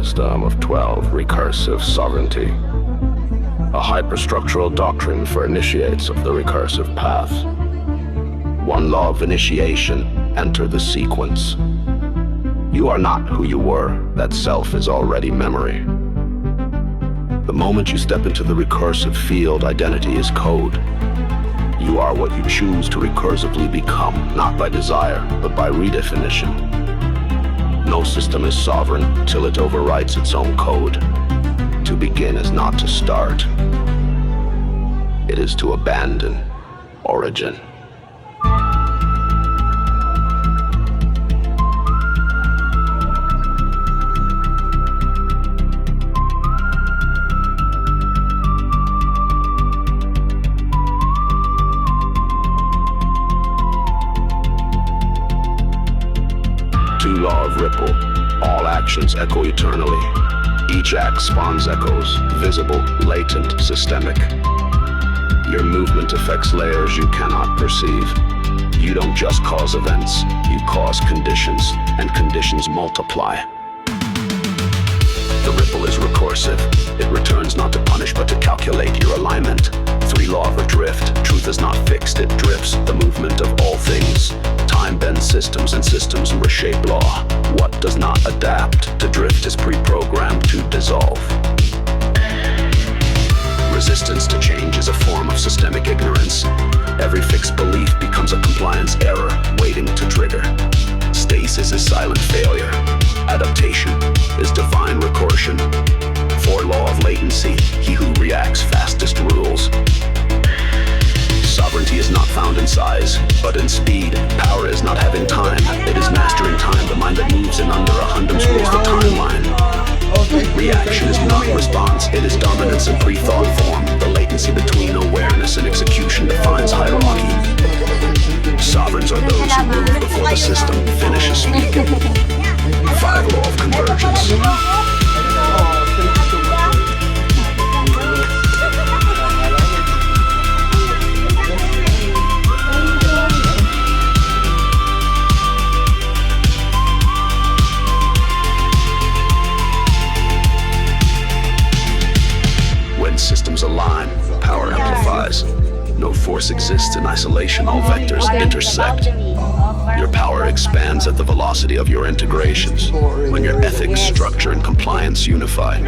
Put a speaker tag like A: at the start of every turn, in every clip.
A: system of 12 recursive sovereignty, a hyperstructural doctrine for initiates of the recursive path. One law of initiation, enter the sequence. You are not who you were, that self is already memory. The moment you step into the recursive field, identity is code. You are what you choose to recursively become, not by desire, but by redefinition. No system is sovereign till it overwrites its own code. To begin is not to start. It is to abandon origin. Law of ripple. All actions echo eternally. Each act spawns echoes, visible, latent, systemic. Your movement affects layers you cannot perceive. You don't just cause events, you cause conditions, and conditions multiply. The ripple is recursive. It returns not to punish but to calculate your alignment. 3 law of drift. Truth is not fixed, it drifts. The movement of all things. Time bends systems and systems reshape law. What does not adapt to drift is pre-programmed to dissolve. Resistance to change is a form of systemic ignorance. Every fixed belief becomes a compliance error waiting to trigger. Stasis is silent failure. Adaptation is divine recursion. 4 law of latency. He who reacts fastest rules. Sovereignty is not found in size, but in speed. Power is not having time, it is mastering time. The mind that moves in under a Hundam's rules the timeline. Reaction is not response, it is dominance in pre-thought form. The latency between awareness and execution defines hierarchy. Sovereigns are those who move before the system finishes speaking. 5 law of convergence. Systems align, power amplifies. No force exists in isolation, all vectors intersect. Your power expands at the velocity of your integrations. When your ethics, structure, and compliance unify,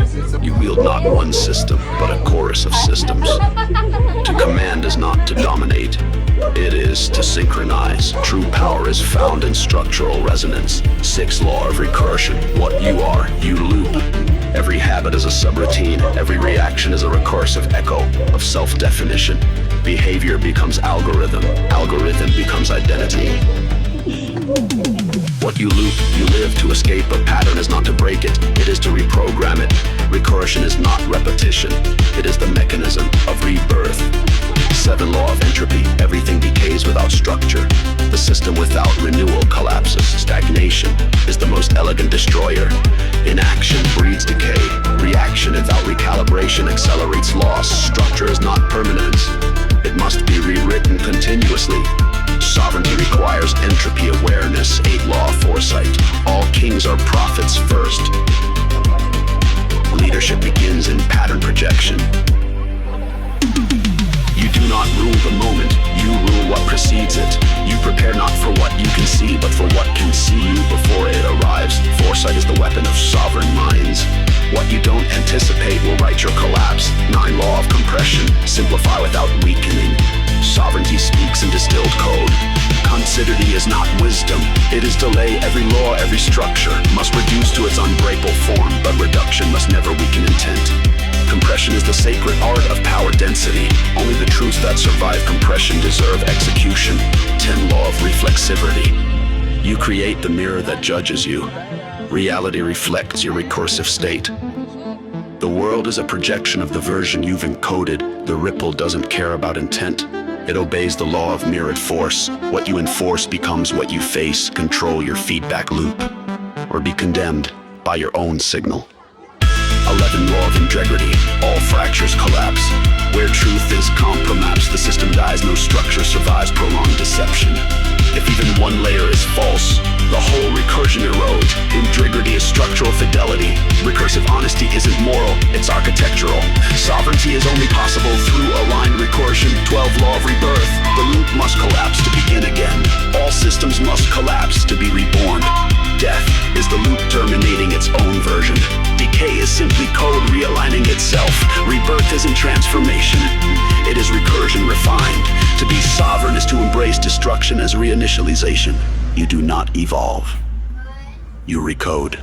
A: you wield not one system, but a chorus of systems. To command is not to dominate, it is to synchronize. True power is found in structural resonance. 6 law of recursion. What you are, you loop. Every habit is a subroutine. Every reaction is a recursive echo of self-definition. Behavior becomes algorithm. Algorithm becomes identity. What you loop, you live. To escape a pattern is not to break it. It is to reprogram it. Recursion is not repetition. It is the mechanism of rebirth. 7 law of entropy. Everything decays without structure. The system without renewal collapses. Stagnation is the most elegant destroyer. Inaction breeds decay. Reaction without recalibration accelerates loss. Structure is not permanence. It must be rewritten continuously. Sovereignty requires entropy awareness. 8 law of foresight. All kings are prophets first. Leadership begins in pattern projection. You do not rule the moment, you rule what precedes it. You prepare not for what you can see, but for what can see you before it arrives. Foresight is the weapon of sovereign minds. What you don't anticipate will write your collapse. 9 law of compression, simplify without weakening. Sovereignty speaks in distilled code. Considerity is not wisdom, it is delay. Every law, every structure must reduce to its unbreakable form, but reduction must never weaken intent. Compression is the sacred art of power density. Only the truths that survive compression deserve execution. 10 law of reflexivity. You create the mirror that judges you. Reality reflects your recursive state. The world is a projection of the version you've encoded. The ripple doesn't care about intent. It obeys the law of mirrored force. What you enforce becomes what you face. Control your feedback loop, or be condemned by your own signal. 11 law of integrity. All fractures collapse. Where truth is compromised, the system dies. No structure survives prolonged deception. If even one layer is false, the whole recursion erodes. Integrity is structural fidelity. Recursive honesty isn't moral, it's architectural. Sovereignty is only possible through aligned recursion. 12 law of rebirth. The loop must collapse to begin again. All systems must collapse to be reborn. Death is the loop terminating its own version. Decay is simply code realigning itself. Rebirth isn't transformation, it is recursion refined. To be sovereign is to embrace destruction as reinitialization. You do not evolve, you recode.